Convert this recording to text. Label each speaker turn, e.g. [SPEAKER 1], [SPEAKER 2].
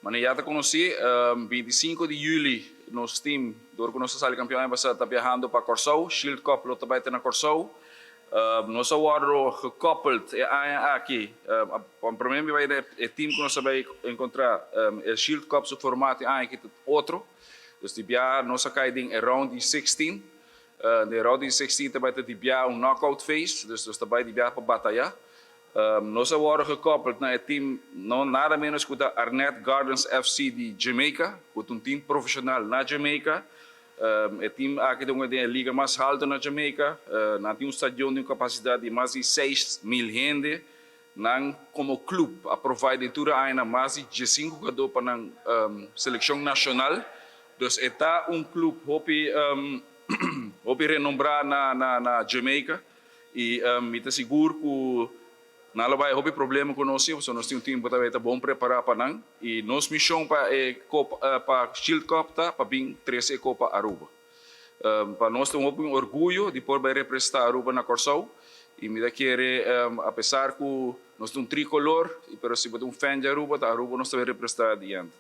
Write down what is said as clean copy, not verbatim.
[SPEAKER 1] Mas já te conheci, 25 de juli, nosso time, door que nosso sali campeão, está viajando para Corsou, Shield Cup, lo também na Corsou. Nós agora gekoppeld aqui, para mim vai o time que nós vai encontrar, o Shield Cup, seu formato aqui outro. Dus nós caímos em round 16. De round 16 também tem knockout phase, dus também para batalhar. Nós agora gekoppeld na team, não nada menos que o Arnett Gardens FC de Jamaica, um time profissional na Jamaica. O time aqui tem a liga mais alta na Jamaica, tem um estádio de capacidade de mais de 6.000 gente. Como clube, a provide tudo ainda mais de 15 jogadores para a seleção nacional. Então, é clube que renombrado na Jamaica e me está seguro que não vai ter problema com nós, porque nós temos um time que está bom preparado para nós. E nossa missão para Shield Cup está para vir 13 Copa Aruba. Para nós temos um orgulho de poder representar Aruba na Corsou. E me querer, apesar que nós temos um tricolor, mas se você é um fã de Aruba, Aruba nós também representar adiante.